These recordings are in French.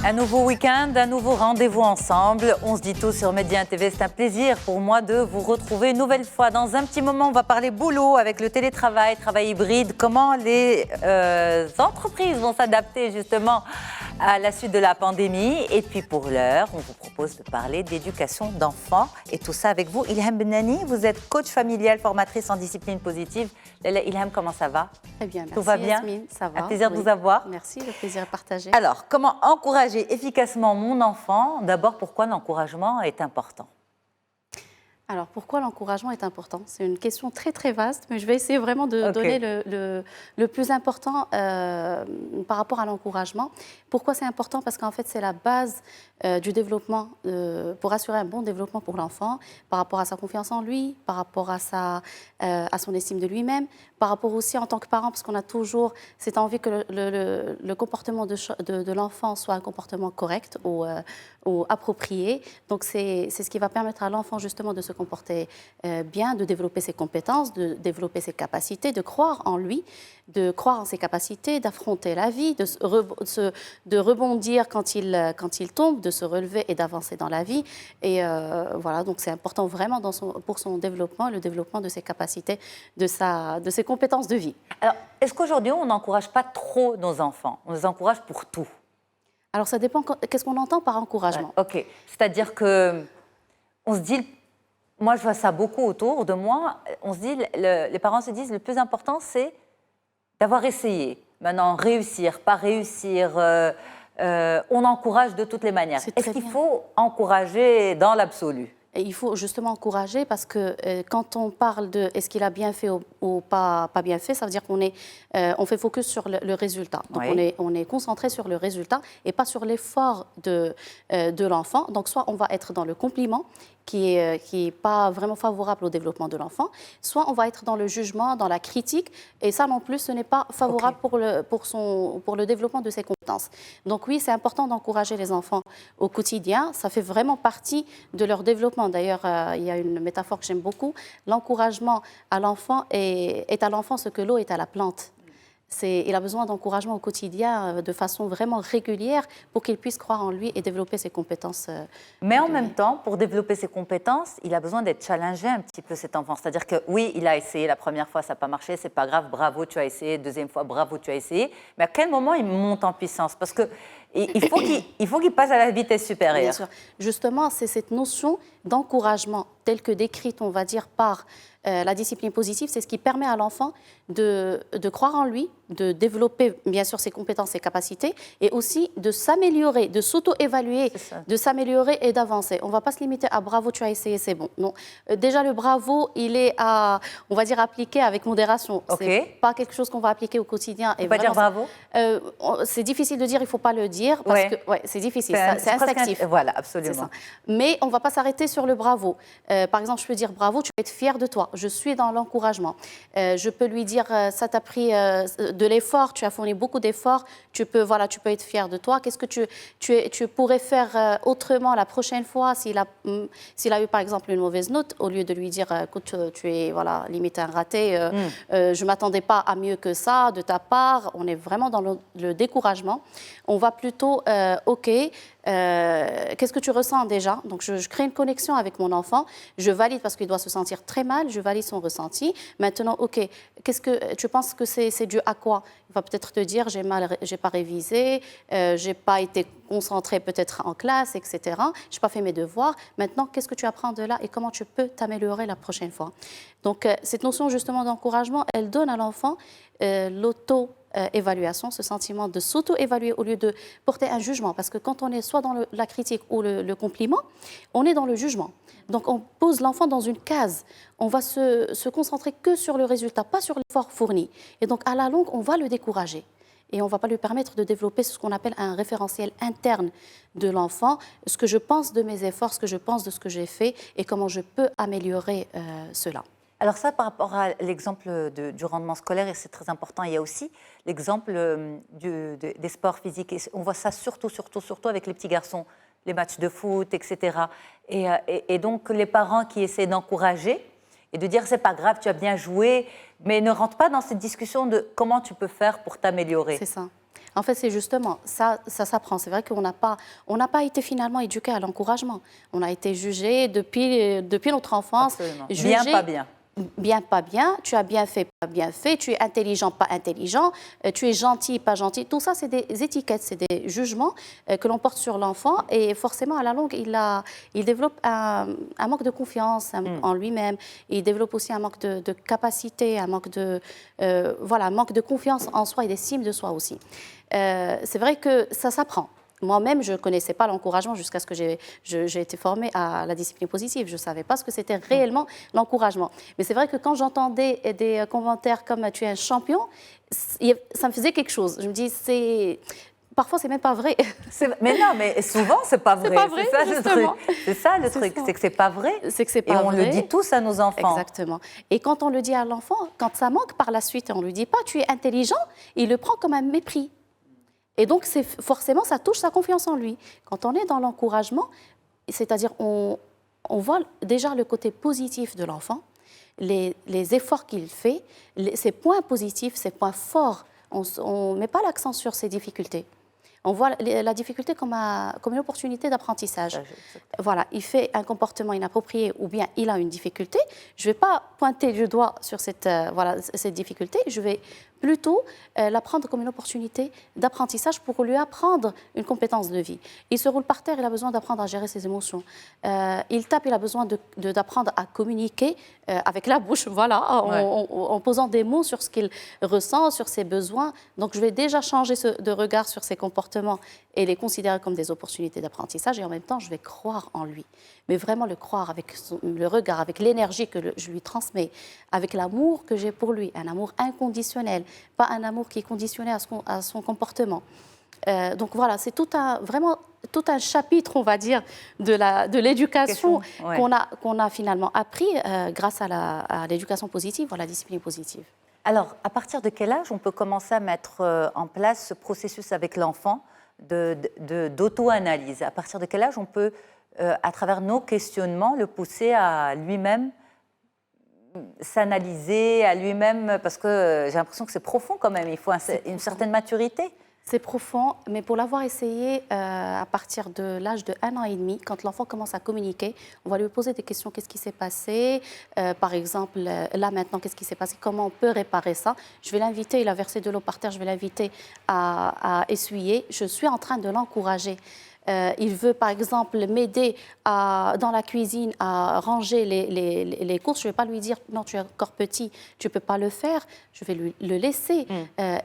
Un nouveau week-end, un nouveau rendez-vous ensemble. On se dit tout sur Média TV. C'est un plaisir pour moi de vous retrouver une nouvelle fois. Dans un petit moment, on va parler boulot avec le télétravail, travail hybride. Comment les entreprises vont s'adapter justement à la suite de la pandémie. Et puis pour l'heure, on vous propose de parler d'éducation d'enfants. Et tout ça avec vous, Ilham Benani. Vous êtes coach familial, formatrice en discipline positive. Ilham, comment ça va? Très bien, merci. Tout va bien? Yasmine, ça va. Un plaisir de vous avoir. Merci, le plaisir est partagé. Alors, comment encourager efficacement mon enfant? D'abord, pourquoi l'encouragement est important? Alors, pourquoi l'encouragement est important? C'est une question très, très vaste, mais je vais essayer vraiment de donner le plus important par rapport à l'encouragement. Pourquoi c'est important? Parce qu'en fait, c'est la base du développement, pour assurer un bon développement pour l'enfant, par rapport à sa confiance en lui, par rapport à son estime de lui-même, par rapport aussi en tant que parent, parce qu'on a toujours cette envie que le comportement de l'enfant soit un comportement correct ou approprié. Donc, c'est ce qui va permettre à l'enfant justement de se comporter bien, de développer ses compétences, de développer ses capacités, de croire en lui, de croire en ses capacités, d'affronter la vie, de rebondir quand il tombe, de se relever et d'avancer dans la vie. Et voilà, donc c'est important vraiment pour son développement, le développement de ses capacités, de ses compétences de vie. Alors, est-ce qu'aujourd'hui, on n'encourage pas trop nos enfants? On les encourage pour tout? Alors, ça dépend, qu'est-ce qu'on entend par encouragement? Ouais, ok, c'est-à-dire que on se dit, moi je vois ça beaucoup autour de moi, on se dit, les parents se disent, le plus important c'est d'avoir essayé. Maintenant, réussir, pas réussir, on encourage de toutes les manières. Est-ce qu'il faut encourager dans l'absolu? Et il faut justement encourager parce que quand on parle de est-ce qu'il a bien fait ou pas bien fait, ça veut dire on fait focus sur le résultat. Donc oui. on est concentré sur le résultat et pas sur l'effort de l'enfant. Donc soit on va être dans le compliment qui est pas vraiment favorable au développement de l'enfant, soit on va être dans le jugement, dans la critique, et ça non plus, ce n'est pas favorable pour le développement de ses compétences. Donc oui, c'est important d'encourager les enfants au quotidien, ça fait vraiment partie de leur développement. D'ailleurs, il y a une métaphore que j'aime beaucoup, l'encouragement à l'enfant est à l'enfant ce que l'eau est à la plante. Il a besoin d'encouragement au quotidien de façon vraiment régulière pour qu'il puisse croire en lui et développer ses compétences. Mais en même temps, pour développer ses compétences, il a besoin d'être challengé un petit peu, cet enfant. C'est-à-dire que oui, il a essayé la première fois, ça n'a pas marché, c'est pas grave, bravo, tu as essayé, deuxième fois, bravo, tu as essayé. Mais à quel moment il monte en puissance? Parce qu'il faut qu'il passe à la vitesse supérieure. Bien sûr. Justement, c'est cette notion d'encouragement telle que décrite, on va dire, par la discipline positive, c'est ce qui permet à l'enfant de croire en lui, de développer bien sûr ses compétences, ses capacités, et aussi de s'améliorer, de s'auto-évaluer, de s'améliorer et d'avancer. On ne va pas se limiter à bravo, tu as essayé, c'est bon. Non. Déjà, le bravo, il est on va dire, appliqué avec modération. Ce n'est pas quelque chose qu'on va appliquer au quotidien. Il ne faut pas dire bravo? C'est difficile de dire, il ne faut pas le dire, parce que c'est difficile, c'est instinctif. Voilà, absolument. Mais on ne va pas s'arrêter sur le bravo. Par exemple, je peux dire bravo, tu peux être fier de toi. Je suis dans l'encouragement. Je peux lui dire, ça t'a pris de l'effort, tu as fourni beaucoup d'efforts, tu peux être fier de toi. Qu'est-ce que tu pourrais faire autrement la prochaine fois s'il a eu par exemple une mauvaise note, au lieu de lui dire, écoute, tu es limite un raté, je ne m'attendais pas à mieux que ça de ta part. On est vraiment dans le découragement. On va plutôt, ok, qu'est-ce que tu ressens déjà? Donc je crée une connexion avec mon enfant, je valide parce qu'il doit se sentir très mal, je valide son ressenti. Maintenant, ok, qu'est-ce que tu penses que c'est dû à quoi? Il va peut-être te dire, j'ai pas révisé, j'ai pas été concentré peut-être en classe, etc. J'ai pas fait mes devoirs. Maintenant, qu'est-ce que tu apprends de là et comment tu peux t'améliorer la prochaine fois? Donc cette notion justement d'encouragement, elle donne à l'enfant l'auto-évaluation, ce sentiment de s'auto-évaluer au lieu de porter un jugement. Parce que quand on est soit dans la critique ou le compliment, on est dans le jugement. Donc on pose l'enfant dans une case. On va se concentrer que sur le résultat, pas sur l'effort fourni. Et donc à la longue, on va le décourager. Et on ne va pas lui permettre de développer ce qu'on appelle un référentiel interne de l'enfant, ce que je pense de mes efforts, ce que je pense de ce que j'ai fait et comment je peux améliorer cela. Alors ça, par rapport à l'exemple du rendement scolaire, et c'est très important, il y a aussi l'exemple des sports physiques. Et on voit ça surtout avec les petits garçons, les matchs de foot, etc. Et donc les parents qui essaient d'encourager et de dire c'est pas grave, tu as bien joué, mais ne rentrent pas dans cette discussion de comment tu peux faire pour t'améliorer. C'est ça. En fait, c'est justement, ça s'apprend. C'est vrai qu'on n'a pas été finalement éduqué à l'encouragement. On a été jugé depuis notre enfance. Absolument. Jugé, Bien, pas bien. Bien, pas bien, tu as bien fait, pas bien fait, tu es intelligent, pas intelligent, tu es gentil, pas gentil. Tout ça, c'est des étiquettes, c'est des jugements que l'on porte sur l'enfant et forcément, à la longue, il développe un manque de confiance en lui-même. Il développe aussi un manque de capacité, un manque un manque de confiance en soi et d'estime de soi aussi. C'est vrai que ça s'apprend. Moi-même, je ne connaissais pas l'encouragement jusqu'à ce que j'ai été formée à la discipline positive. Je ne savais pas ce que c'était réellement l'encouragement. Mais c'est vrai que quand j'entendais des commentaires comme « tu es un champion », ça me faisait quelque chose. Je me dis, parfois, c'est même pas vrai. Mais non, mais souvent, c'est pas vrai. C'est pas vrai, justement. C'est ça le truc, c'est que c'est pas vrai. C'est que c'est pas vrai. Et on le dit tous à nos enfants. Exactement. Et quand on le dit à l'enfant, quand ça manque par la suite, on ne lui dit pas « tu es intelligent », il le prend comme un mépris. Et donc, forcément, ça touche sa confiance en lui. Quand on est dans l'encouragement, c'est-à-dire on voit déjà le côté positif de l'enfant, les efforts qu'il fait, ses points positifs, ses points forts. On ne met pas l'accent sur ses difficultés. On voit la difficulté comme une opportunité d'apprentissage. Voilà, il fait un comportement inapproprié ou bien il a une difficulté. Je ne vais pas pointer du doigt sur cette difficulté, je vais plutôt la prendre comme une opportunité d'apprentissage pour lui apprendre une compétence de vie. Il se roule par terre, il a besoin d'apprendre à gérer ses émotions. Il tape, il a besoin d'apprendre à communiquer avec la bouche, voilà, en posant des mots sur ce qu'il ressent, sur ses besoins. Donc je vais déjà changer de regard sur ses comportements et les considérer comme des opportunités d'apprentissage. Et en même temps, je vais croire en lui. Mais vraiment le croire avec le regard, avec l'énergie que je lui transmets, avec l'amour que j'ai pour lui, un amour inconditionnel, pas un amour qui est conditionné à son comportement. Donc voilà, c'est vraiment tout un chapitre, on va dire, de l'éducation qu'on a finalement appris grâce à l'éducation positive, à la discipline positive. Alors, à partir de quel âge on peut commencer à mettre en place ce processus avec l'enfant d'auto-analyse? À partir de quel âge on peut, à travers nos questionnements, le pousser à lui-même s'analyser, à lui-même, parce que j'ai l'impression que c'est profond quand même, il faut une certaine maturité. C'est profond, mais pour l'avoir essayé à partir de l'âge de 1 an et demi, quand l'enfant commence à communiquer, on va lui poser des questions. Qu'est-ce qui s'est passé? Par exemple, là maintenant, qu'est-ce qui s'est passé? Comment on peut réparer ça? Je vais l'inviter, il a versé de l'eau par terre, je vais l'inviter à essuyer. Je suis en train de l'encourager. Il veut, par exemple, m'aider dans la cuisine à ranger les courses. Je ne vais pas lui dire « non, tu es encore petit, tu ne peux pas le faire ». Je vais le laisser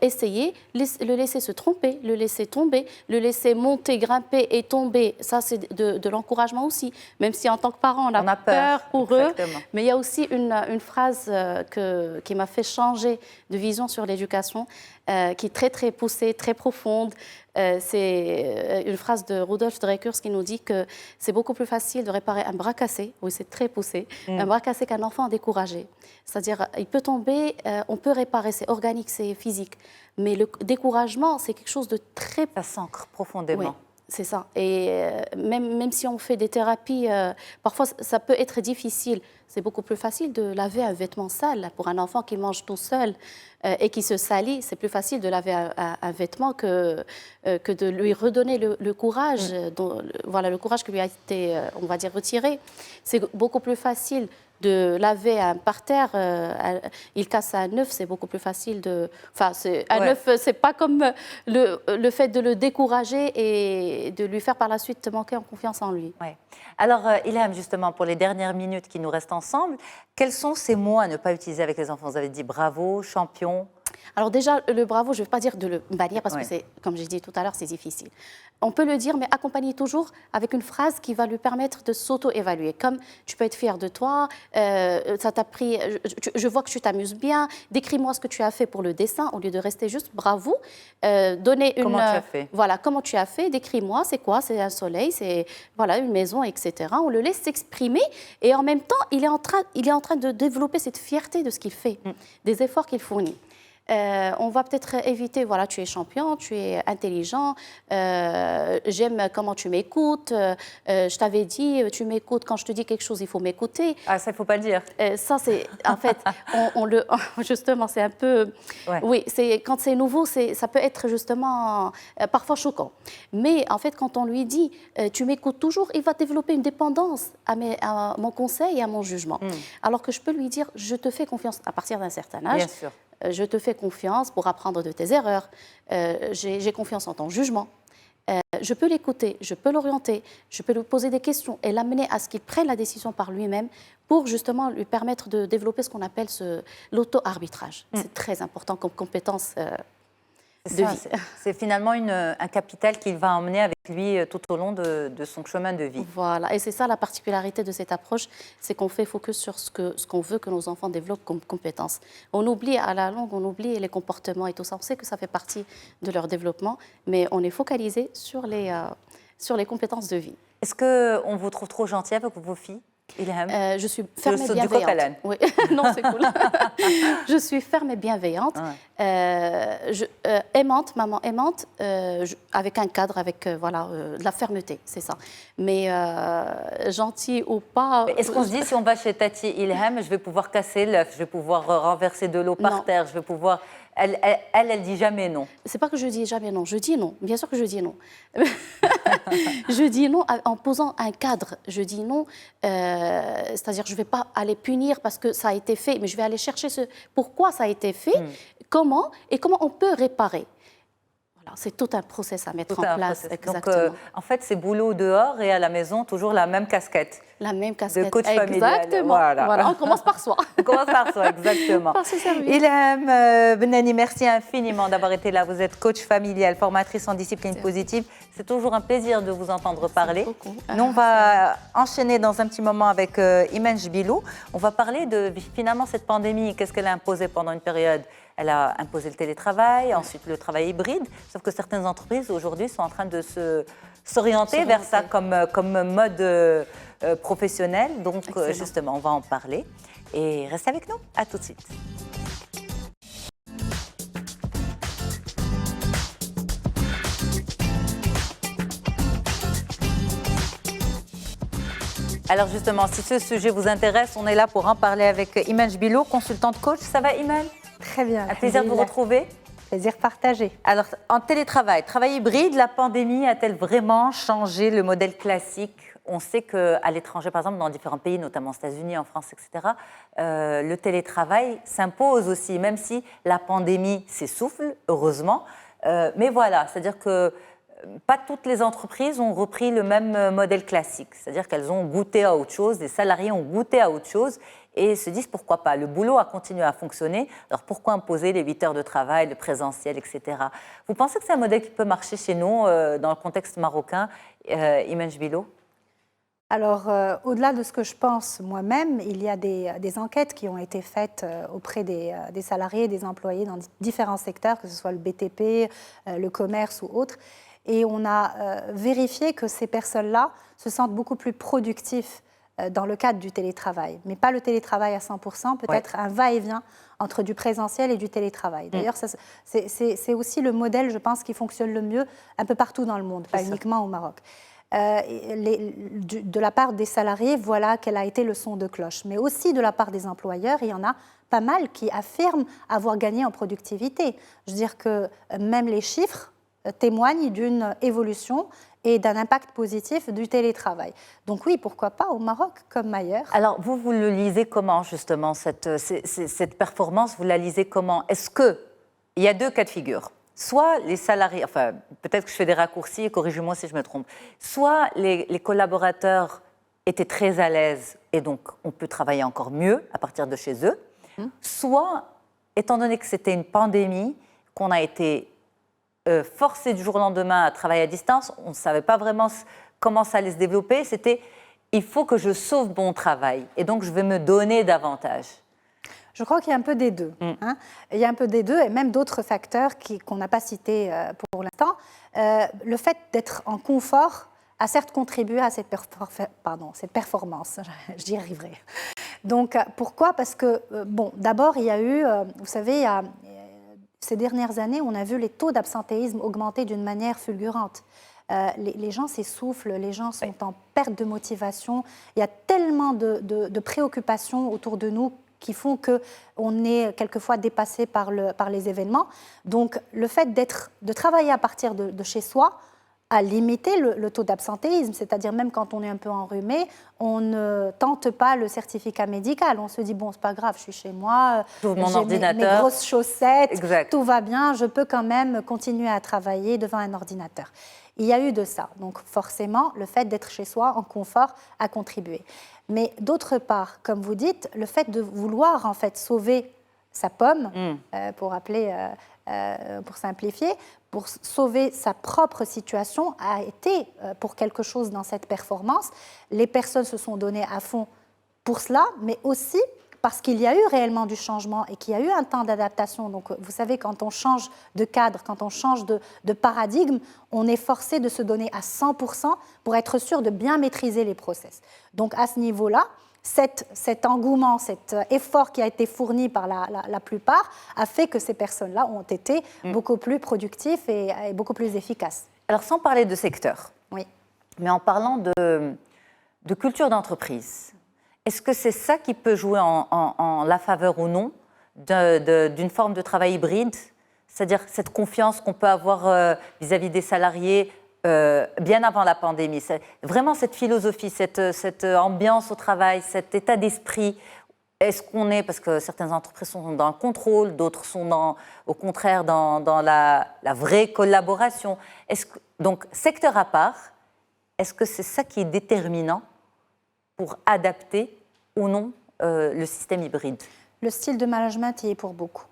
essayer, le laisser se tromper, le laisser tomber, le laisser monter, grimper et tomber. Ça, c'est de l'encouragement aussi. Même si, en tant que parent, on a peur pour exactement. eux. Mais il y a aussi une phrase qui m'a fait changer de vision sur l'éducation, qui est très, très poussée, très profonde. C'est une phrase de Rudolf Dreikurs qui nous dit que c'est beaucoup plus facile de réparer un bras cassé, oui c'est très poussé, un bras cassé qu'un enfant découragé. C'est-à-dire, il peut tomber, on peut réparer, c'est organique, c'est physique. Mais le découragement, c'est quelque chose de très... Ça s'ancre profondément. Oui, c'est ça. Et même si on fait des thérapies, parfois ça peut être difficile. C'est beaucoup plus facile de laver un vêtement sale pour un enfant qui mange tout seul et qui se salit. C'est plus facile de laver un vêtement que de lui redonner le courage, le courage qui lui a été, on va dire, retiré. C'est beaucoup plus facile de laver un parterre, il casse un œuf, c'est beaucoup plus facile de... Enfin, un œuf, c'est pas comme le fait de le décourager et de lui faire par la suite manquer en confiance en lui. Ouais. Alors, Ilham, justement, pour les dernières minutes qui nous restent ensemble, quels sont ces mots à ne pas utiliser avec les enfants? Vous avez dit bravo, champion. Alors déjà, le bravo, je ne vais pas dire de le bannir parce que c'est, comme j'ai dit tout à l'heure, c'est difficile. On peut le dire, mais accompagner toujours avec une phrase qui va lui permettre de s'auto-évaluer. Comme tu peux être fier de toi, ça t'a pris, je vois que tu t'amuses bien, décris-moi ce que tu as fait pour le dessin au lieu de rester juste bravo. Donner comment tu as fait? Voilà, comment tu as fait, décris-moi, c'est quoi? C'est un soleil, c'est voilà, une maison, etc. On le laisse s'exprimer et en même temps, il est en train de développer cette fierté de ce qu'il fait, des efforts qu'il fournit. on va peut-être éviter, voilà, tu es champion, tu es intelligent, j'aime comment tu m'écoutes, je t'avais dit, tu m'écoutes, quand je te dis quelque chose, il faut m'écouter. Ah, ça, il ne faut pas le dire. Ça, c'est, en fait, justement, c'est un peu, Ouais. oui, quand c'est nouveau, ça peut être justement parfois choquant. Mais en fait, quand on lui dit, tu m'écoutes toujours, il va développer une dépendance à mon conseil et à mon jugement. Alors que je peux lui dire, je te fais confiance à partir d'un certain âge. Bien sûr. Je te fais confiance pour apprendre de tes erreurs. J'ai confiance en ton jugement. Je peux l'écouter, je peux l'orienter, je peux lui poser des questions et l'amener à ce qu'il prenne la décision par lui-même pour justement lui permettre de développer ce qu'on appelle l'auto-arbitrage. C'est très important comme compétence de vie. C'est finalement un capital qu'il va emmener avec lui tout au long de son chemin de vie. Voilà, et c'est ça la particularité de cette approche, c'est qu'on fait focus sur ce qu'on veut que nos enfants développent comme compétences. On oublie à la longue, on oublie les comportements et tout ça. On sait que ça fait partie de leur développement, mais on est focalisé sur les compétences de vie. Est-ce qu'on vous trouve trop gentil avec vos filles, Ilham? Je suis ferme et bienveillante. Oui. Non, c'est cool. Je suis ferme et bienveillante, aimante, maman aimante, avec un cadre, avec voilà, de la fermeté, c'est ça. Mais gentille ou pas... Est-ce qu'on se dit, si on va chez Tati Ilham, je vais pouvoir casser l'œuf, je vais pouvoir renverser de l'eau par terre, je vais pouvoir... Elle dit jamais non. C'est pas que je dis jamais non, je dis non. Bien sûr que je dis non. Je dis non en posant un cadre. Je dis non, c'est-à-dire je ne vais pas aller punir parce que ça a été fait, mais je vais aller chercher pourquoi ça a été fait, comment et comment on peut réparer. Voilà, c'est tout un process à mettre en place. Exactement. Donc, en fait, c'est boulot dehors et à la maison, toujours la même casquette. La même casquette. De coach familial. Exactement. Voilà, on commence par soi. On commence par soi, exactement. Par se servir. Ilham Benani, merci infiniment d'avoir été là. Vous êtes coach familial, formatrice en discipline positive. C'est toujours un plaisir de vous entendre parler. Beaucoup. Nous, on va enchaîner dans un petit moment avec Imen Jbilou. On va parler de finalement cette pandémie. Qu'est-ce qu'elle a imposé pendant une période? Elle a imposé le télétravail, ensuite le travail hybride. Sauf que certaines entreprises aujourd'hui sont en train de s'orienter vers ça comme mode professionnel. Donc justement, on va en parler. Et restez avec nous. À tout de suite. Alors justement, si ce sujet vous intéresse, on est là pour en parler avec Imen Jbilou, consultante coach. Ça va, Imen? Très bien. Un plaisir de vous retrouver. Plaisir partagé. Alors, en télétravail, travail hybride, la pandémie a-t-elle vraiment changé le modèle classique? On sait qu'à l'étranger, par exemple, dans différents pays, notamment aux États-Unis, en France, etc., le télétravail s'impose aussi, même si la pandémie s'essouffle, heureusement. Mais voilà, c'est-à-dire que pas toutes les entreprises ont repris le même modèle classique. C'est-à-dire qu'elles ont goûté à autre chose, les salariés ont goûté à autre chose et se disent pourquoi pas. Le boulot a continué à fonctionner, alors pourquoi imposer les 8 heures de travail, le présentiel, etc. Vous pensez que c'est un modèle qui peut marcher chez nous dans le contexte marocain, Imen Jbilou? Alors, au-delà de ce que je pense moi-même, il y a des enquêtes qui ont été faites auprès des salariés, des employés dans différents secteurs, que ce soit le BTP, le commerce ou autres. Et on a vérifié que ces personnes-là se sentent beaucoup plus productifs dans le cadre du télétravail. Mais pas le télétravail à 100%, peut-être un va-et-vient entre du présentiel et du télétravail. D'ailleurs, c'est aussi le modèle, je pense, qui fonctionne le mieux un peu partout dans le monde, pas uniquement au Maroc. De la part des salariés, voilà quel a été le son de cloche. Mais aussi de la part des employeurs, il y en a pas mal qui affirment avoir gagné en productivité. Je veux dire que même les chiffres témoignent d'une évolution et d'un impact positif du télétravail. Donc oui, pourquoi pas au Maroc comme ailleurs. Alors vous le lisez comment justement, cette performance, vous la lisez comment? Est-ce qu'il y a deux cas de figure? Soit les salariés, enfin peut-être que je fais des raccourcis, corrigez-moi si je me trompe, soit les collaborateurs étaient très à l'aise et donc on peut travailler encore mieux à partir de chez eux, soit, étant donné que c'était une pandémie, qu'on a été forcé du jour au lendemain à travailler à distance, on ne savait pas vraiment comment ça allait se développer, c'était il faut que je sauve mon travail et donc je vais me donner davantage. Je crois qu'il y a un peu des deux. Il y a un peu des deux et même d'autres facteurs qu'on n'a pas cités pour l'instant. Le fait d'être en confort a certes contribué à cette performance, j'y arriverai. Donc pourquoi? Parce que, bon, d'abord il y a eu, vous savez, ces dernières années, on a vu les taux d'absentéisme augmenter d'une manière fulgurante. Les gens s'essoufflent, les gens sont en perte de motivation. Il y a tellement de préoccupations autour de nous qui font qu'on est quelquefois dépassé par les événements. Donc, le fait de travailler à partir de chez soi a limité le taux d'absentéisme. C'est-à-dire, même quand on est un peu enrhumé, on ne tente pas le certificat médical. On se dit, bon, c'est pas grave, je suis chez moi, mon j'ai ordinateur. mes grosses chaussettes, Exact. tout va bien, je peux quand même continuer à travailler devant un ordinateur. Il y a eu de ça. Donc, forcément, le fait d'être chez soi en confort a contribué. Mais d'autre part, comme vous dites, le fait de vouloir en fait sauver sa pomme, pour simplifier, pour sauver sa propre situation, a été pour quelque chose dans cette performance. Les personnes se sont données à fond pour cela, mais aussi parce qu'il y a eu réellement du changement et qu'il y a eu un temps d'adaptation. Donc, vous savez, quand on change de cadre, quand on change de paradigme, on est forcé de se donner à 100% pour être sûr de bien maîtriser les process. Donc, à ce niveau-là, cet engouement, cet effort qui a été fourni par la plupart a fait que ces personnes-là ont été beaucoup plus productifs et beaucoup plus efficaces. Alors, sans parler de secteur, oui, mais en parlant de culture d'entreprise, est-ce que c'est ça qui peut jouer en la faveur ou non d'une forme de travail hybride, c'est-à-dire cette confiance qu'on peut avoir vis-à-vis des salariés bien avant la pandémie, vraiment cette philosophie, cette ambiance au travail, cet état d'esprit. Est-ce qu'on est, parce que certaines entreprises sont dans le contrôle, d'autres sont au contraire dans la vraie collaboration. Donc, secteur à part, est-ce que c'est ça qui est déterminant pour adapter ou non le système hybride? Le style de management y est pour beaucoup.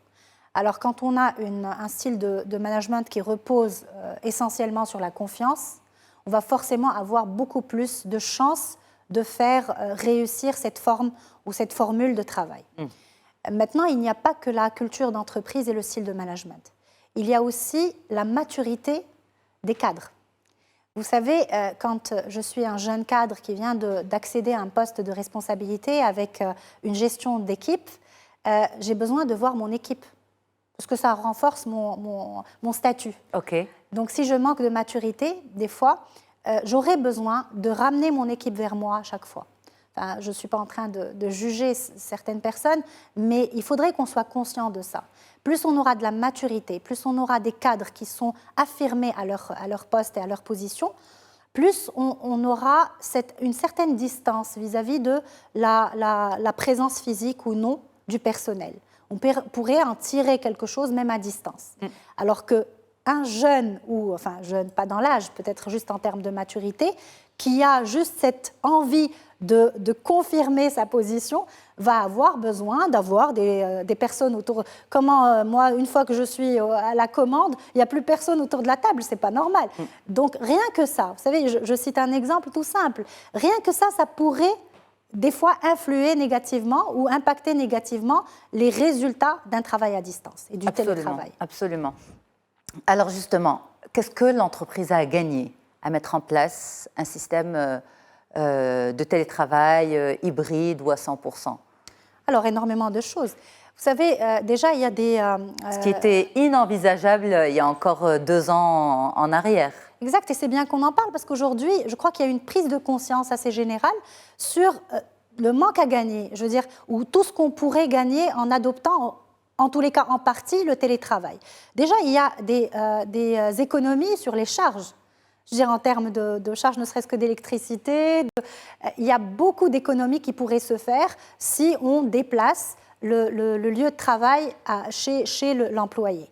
Alors, quand on a un style de management qui repose essentiellement sur la confiance, on va forcément avoir beaucoup plus de chances de faire réussir cette forme ou cette formule de travail. Maintenant, il n'y a pas que la culture d'entreprise et le style de management. Il y a aussi la maturité des cadres. Vous savez, quand je suis un jeune cadre qui vient d'accéder à un poste de responsabilité avec une gestion d'équipe, j'ai besoin de voir mon équipe, parce que ça renforce mon statut. Okay. Donc, si je manque de maturité, des fois, j'aurais besoin de ramener mon équipe vers moi à chaque fois. Enfin, je ne suis pas en train de juger certaines personnes, mais il faudrait qu'on soit conscient de ça. Plus on aura de la maturité, plus on aura des cadres qui sont affirmés à leur poste et à leur position, plus on aura une certaine distance vis-à-vis de la présence physique ou non du personnel. On pourrait en tirer quelque chose même à distance. Alors qu'un jeune, jeune pas dans l'âge, peut-être juste en termes de maturité, qui a juste cette envie de confirmer sa position, va avoir besoin d'avoir des personnes autour. Comment, moi, une fois que je suis à la commande, il n'y a plus personne autour de la table, c'est pas normal. Donc, rien que ça, vous savez, je cite un exemple tout simple, rien que ça pourrait des fois influer négativement ou impacter négativement les résultats d'un travail à distance et du télétravail. Absolument. Alors justement, qu'est-ce que l'entreprise a à gagner à mettre en place un système de télétravail hybride ou à 100%? Alors, énormément de choses. Vous savez, déjà, il y a des... Ce qui était inenvisageable il y a encore 2 ans en arrière. Exact, et c'est bien qu'on en parle parce qu'aujourd'hui, je crois qu'il y a une prise de conscience assez générale sur le manque à gagner, je veux dire, ou tout ce qu'on pourrait gagner en adoptant, en tous les cas en partie, le télétravail. Déjà, il y a des économies sur les charges. Je veux dire, en termes de charges, ne serait-ce que d'électricité. Il y a beaucoup d'économies qui pourraient se faire si on déplace le lieu de travail chez l'employé.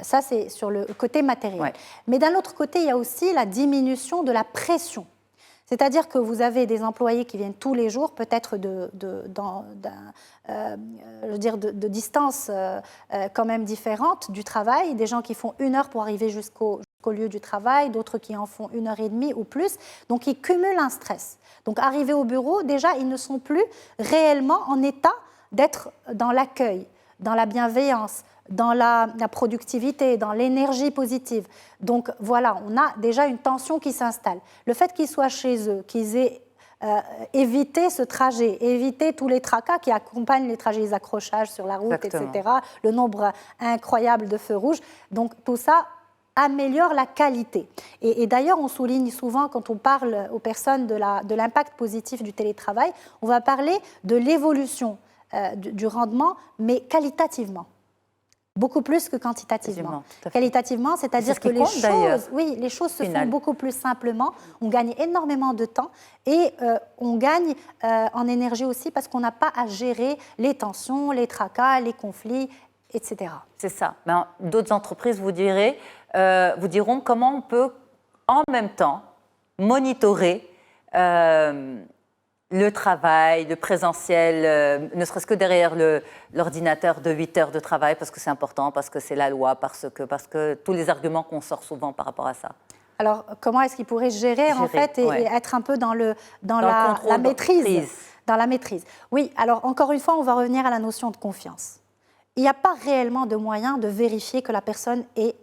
Ça, c'est sur le côté matériel. Ouais. Mais d'un autre côté, il y a aussi la diminution de la pression. C'est-à-dire que vous avez des employés qui viennent tous les jours, peut-être de distances quand même différentes du travail, des gens qui font 1 heure pour arriver jusqu'au lieu du travail, d'autres qui en font 1h30 ou plus. Donc, ils cumulent un stress. Donc, arrivés au bureau, déjà, ils ne sont plus réellement en état d'être dans l'accueil, dans la bienveillance, dans la productivité, dans l'énergie positive. Donc, voilà, on a déjà une tension qui s'installe. Le fait qu'ils soient chez eux, qu'ils aient éviter ce trajet, éviter tous les tracas qui accompagnent les trajets, les accrochages sur la route, Exactement. etc., le nombre incroyable de feux rouges. Donc tout ça améliore la qualité. Et d'ailleurs, on souligne souvent, quand on parle aux personnes de l'impact positif du télétravail, on va parler de l'évolution du rendement, mais qualitativement. Beaucoup plus que quantitativement. Qualitativement, c'est-à-dire que les choses se font beaucoup plus simplement, on gagne énormément de temps et on gagne en énergie aussi parce qu'on n'a pas à gérer les tensions, les tracas, les conflits, etc. C'est ça. Ben, d'autres entreprises vous diront comment on peut en même temps monitorer le travail, le présentiel, ne serait-ce que derrière l'ordinateur de 8 heures de travail, parce que c'est important, parce que c'est la loi, parce que tous les arguments qu'on sort souvent par rapport à ça. Alors, comment est-ce qu'ils pourraient gérer en fait, et être un peu dans la maîtrise, dans la maîtrise. Oui, alors encore une fois, on va revenir à la notion de confiance. Il n'y a pas réellement de moyen de vérifier que la personne est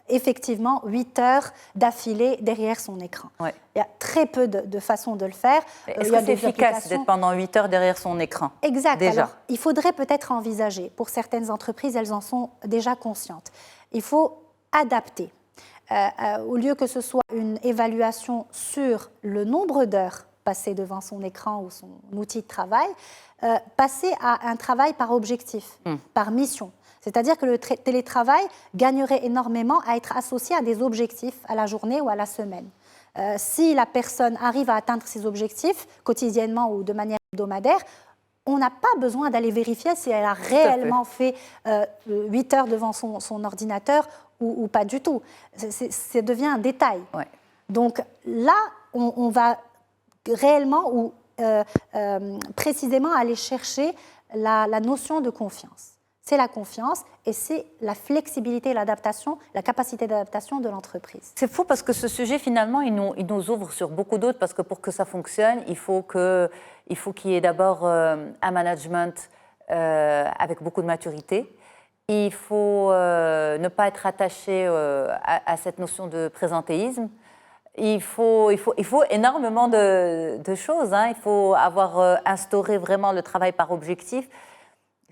effectivement 8 heures d'affilée derrière son écran. Ouais. Il y a très peu de façons de le faire. Est-ce que c'est efficace d'être pendant 8 heures derrière son écran? Exact. Déjà. Alors, il faudrait peut-être envisager, pour certaines entreprises, elles en sont déjà conscientes. Il faut adapter. Au lieu que ce soit une évaluation sur le nombre d'heures passées devant son écran ou son outil de travail, passer à un travail par objectif, par mission. C'est-à-dire que le télétravail gagnerait énormément à être associé à des objectifs à la journée ou à la semaine. Si la personne arrive à atteindre ses objectifs quotidiennement ou de manière hebdomadaire, on n'a pas besoin d'aller vérifier si elle a réellement fait 8 heures devant son ordinateur ou pas du tout. Ça devient un détail. Ouais. Donc là, on va réellement ou précisément aller chercher la notion de confiance. C'est la confiance et c'est la flexibilité, l'adaptation, la capacité d'adaptation de l'entreprise. C'est fou parce que ce sujet, finalement, il nous ouvre sur beaucoup d'autres parce que pour que ça fonctionne, il faut qu'il y ait d'abord un management avec beaucoup de maturité. Il faut ne pas être attaché à cette notion de présentéisme. Il faut énormément de choses. Hein. Il faut avoir instauré vraiment le travail par objectif.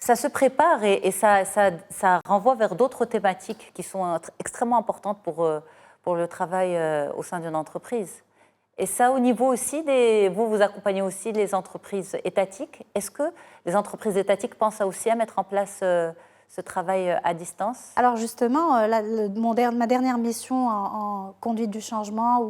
Ça se prépare et ça renvoie vers d'autres thématiques qui sont extrêmement importantes pour le travail au sein d'une entreprise. Et ça, au niveau aussi vous accompagnez aussi les entreprises étatiques. Est-ce que les entreprises étatiques pensent aussi à mettre en place ce travail à distance? Alors justement, ma dernière mission en conduite du changement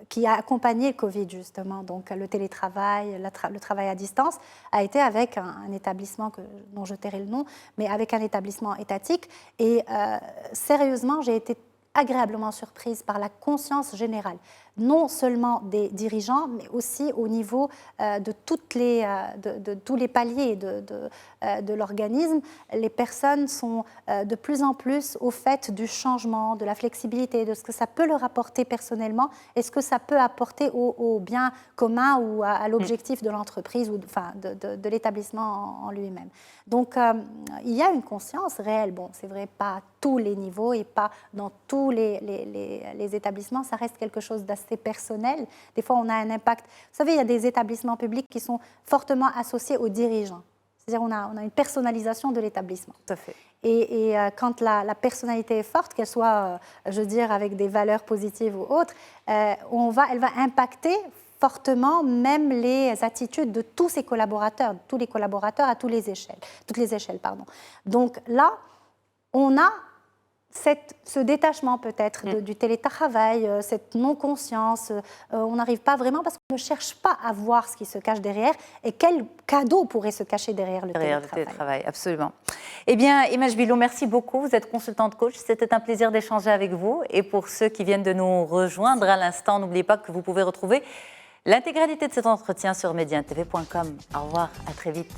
qui a accompagné le Covid justement, donc le télétravail, le travail à distance, a été avec un établissement dont je tairai le nom, mais avec un établissement étatique. Et sérieusement, j'ai été agréablement surprise par la conscience générale, non seulement des dirigeants, mais aussi au niveau de tous les paliers de l'organisme. Les personnes sont de plus en plus au fait du changement, de la flexibilité, de ce que ça peut leur apporter personnellement et ce que ça peut apporter au bien commun ou à l'objectif de l'entreprise ou de l'établissement en lui-même. Donc, il y a une conscience réelle. Bon, c'est vrai, pas à tous les niveaux et pas dans tous les établissements. Ça reste quelque chose d'assez personnel. Des fois, on a un impact. Vous savez, il y a des établissements publics qui sont fortement associés aux dirigeants. C'est-à-dire qu'on a une personnalisation de l'établissement. Tout à fait. Et quand la personnalité est forte, qu'elle soit, je veux dire, avec des valeurs positives ou autres, elle va impacter fortement même les attitudes de tous ses collaborateurs, tous les collaborateurs à toutes les échelles. Donc là, on a ce détachement peut-être du télétravail, cette non-conscience, on n'arrive pas vraiment parce qu'on ne cherche pas à voir ce qui se cache derrière et quel cadeau pourrait se cacher derrière le télétravail. Absolument. Eh bien, Image Billo, merci beaucoup. Vous êtes consultante coach. C'était un plaisir d'échanger avec vous. Et pour ceux qui viennent de nous rejoindre à l'instant, n'oubliez pas que vous pouvez retrouver l'intégralité de cet entretien sur mediantv.com. Au revoir, à très vite.